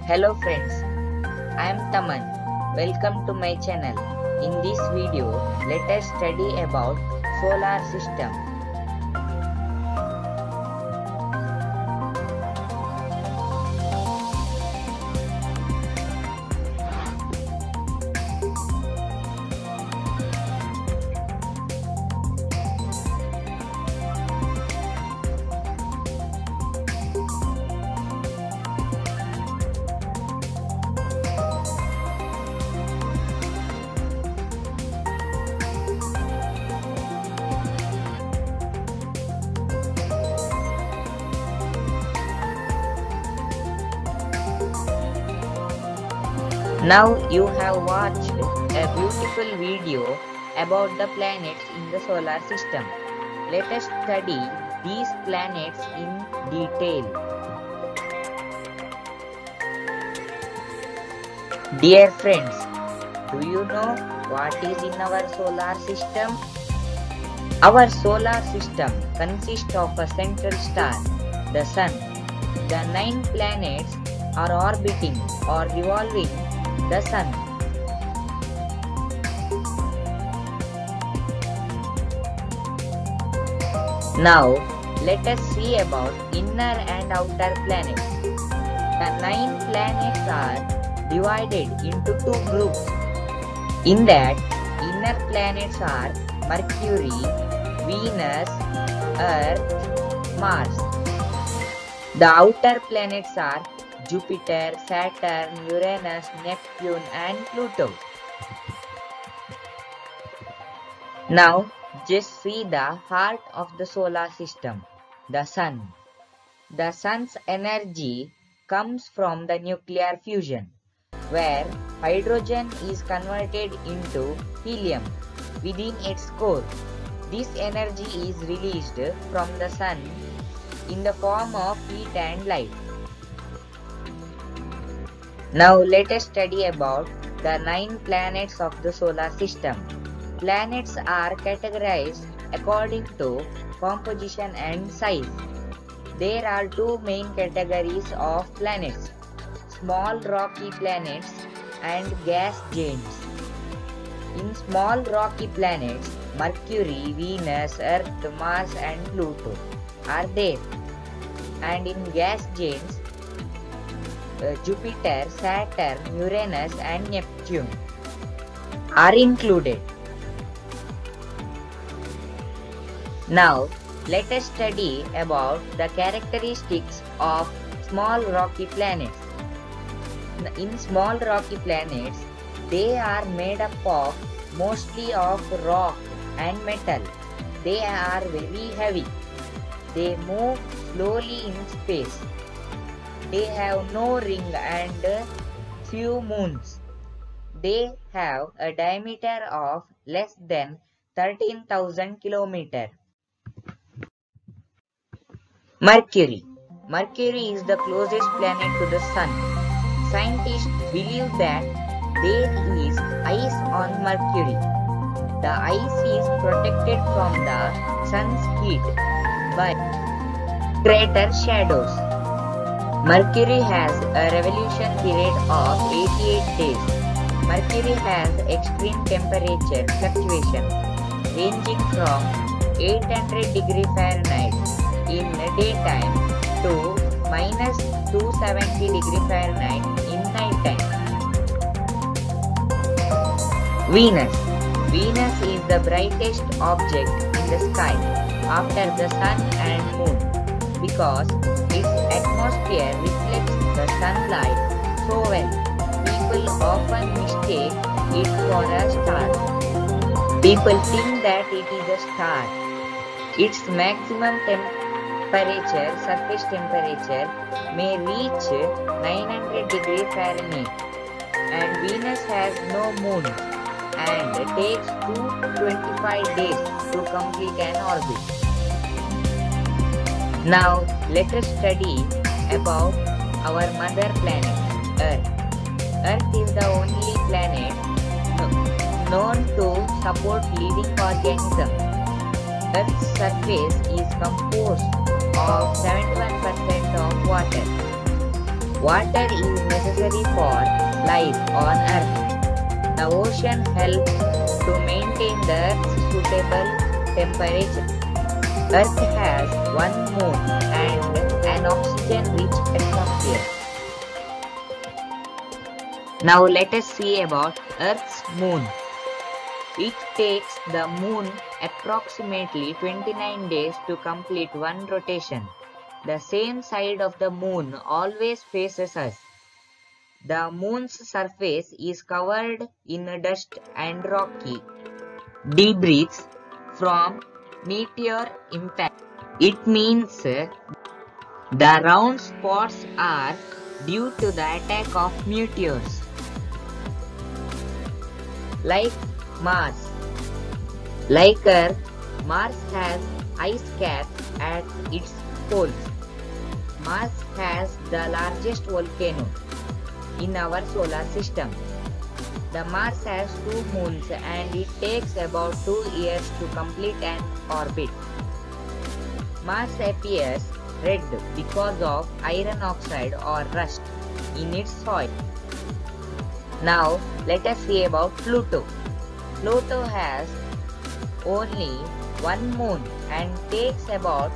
Hello friends, I am Taman. Welcome to my channel. In this video, let us study about solar system. Now you have watched a beautiful video about the planets in the solar system. Let us study these planets in detail. Dear friends, do you know what is in our solar system? Our solar system consists of a central star, the Sun. The 9 planets are orbiting or revolving the Sun. Now, let us see about inner and outer planets. The 9 planets are divided into 2 groups. In that, inner planets are Mercury, Venus, Earth, Mars. The outer planets are Jupiter, Saturn, Uranus, Neptune and Pluto. Now, just see the heart of the solar system, the Sun. The Sun's energy comes from the nuclear fusion, where hydrogen is converted into helium within its core. This energy is released from the Sun in the form of heat and light. Now let us study about the 9 planets of the solar system. Planets are categorized according to composition and size. There are 2 main categories of planets: small rocky planets and gas giants. In small rocky planets, Mercury, Venus, Earth, Mars and Pluto are there. And in gas giants, Jupiter, Saturn, Uranus and Neptune are included. Now, let us study about the characteristics of small rocky planets. In small rocky planets, they are made up of mostly of rock and metal. They are very heavy. They move slowly in space. They have no ring and few moons. They have a diameter of less than 13,000 km. Mercury. Mercury is the closest planet to the Sun. Scientists believe that there is ice on Mercury. The ice is protected from the Sun's heat by crater shadows. Mercury has a revolution period of 88 days. Mercury has extreme temperature fluctuations ranging from 800 degrees Fahrenheit in daytime to minus 270 degrees Fahrenheit in nighttime. Venus. Venus is the brightest object in the sky after the Sun and Moon because its atmosphere reflects the sunlight so well. People often mistake it for a star. People think that it is a star. Its maximum surface temperature may reach 900 degrees Fahrenheit, and Venus has no moon and takes 225 days to complete an orbit. Now let us study about our mother planet, Earth. Earth is the only planet known to support living organisms. Earth's surface is composed of 71% of water. Water is necessary for life on Earth. The ocean helps to maintain the Earth's suitable temperature. Earth has one moon and an oxygen-rich atmosphere. Now let us see about Earth's moon. It takes the moon approximately 29 days to complete one rotation. The same side of the moon always faces us. The moon's surface is covered in dust and rocky debris from meteor impact. It means the round spots are due to the attack of meteors. Like Mars. Like Earth, Mars has ice caps at its poles. Mars has the largest volcano in our solar system. The Mars has 2 moons and it takes about 2 years to complete an orbit. Mars appears red because of iron oxide or rust in its soil. Now let us see about Pluto. Pluto has only 1 moon and takes about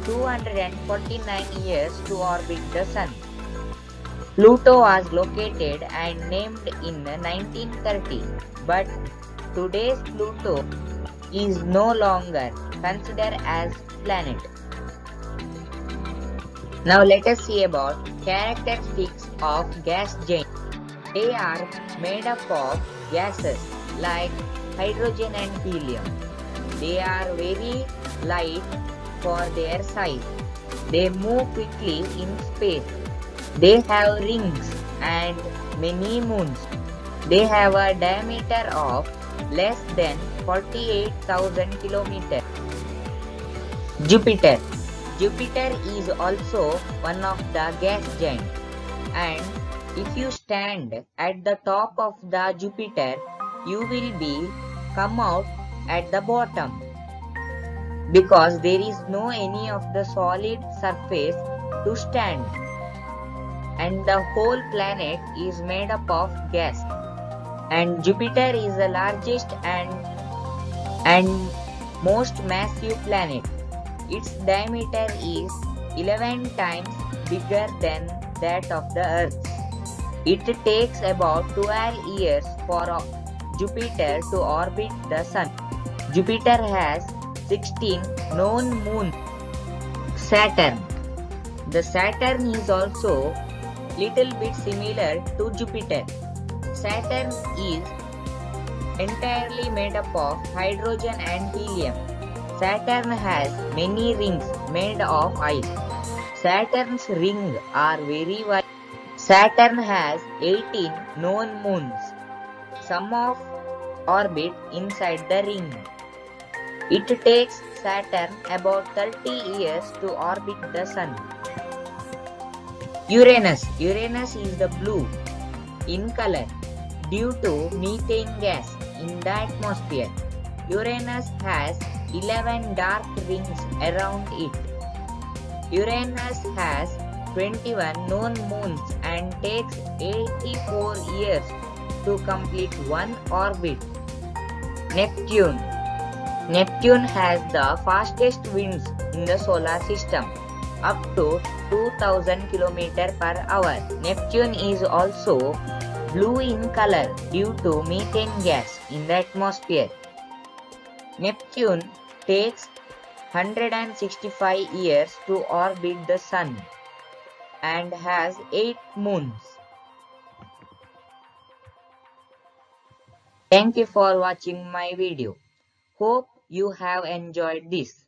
249 years to orbit the Sun. Pluto was located and named in 1930, but today's Pluto is no longer considered as planet. Now let us see about characteristics of gas giants. They are made up of gases like hydrogen and helium. They are very light for their size. They move quickly in space. They have rings and many moons. They have a diameter of less than 48,000 kilometers. Jupiter. Jupiter is also one of the gas giants, and if you stand at the top of the Jupiter, you will be come out at the bottom because there is no any of the solid surface to stand, and the whole planet is made up of gas. And Jupiter is the largest and most massive planet. Its diameter is 11 times bigger than that of the Earth. It takes about 12 years for Jupiter to orbit the Sun. Jupiter has 16 known moons. Saturn. The Saturn is also little bit similar to Jupiter. Saturn is entirely made up of hydrogen and helium. Saturn has many rings made of ice. Saturn's rings are very wide. Saturn has 18 known moons. Some of orbit inside the ring. It takes Saturn about 30 years to orbit the Sun. Uranus. Uranus is the blue in color due to methane gas in the atmosphere. Uranus has 11 dark rings around it. Uranus has 21 known moons and takes 84 years to complete one orbit. Neptune. Neptune has the fastest winds in the solar system, up to 2000 km per hour. Neptune is also blue in color due to methane gas in the atmosphere. Neptune takes 165 years to orbit the Sun and has 8 moons. Thank you for watching my video. Hope you have enjoyed this.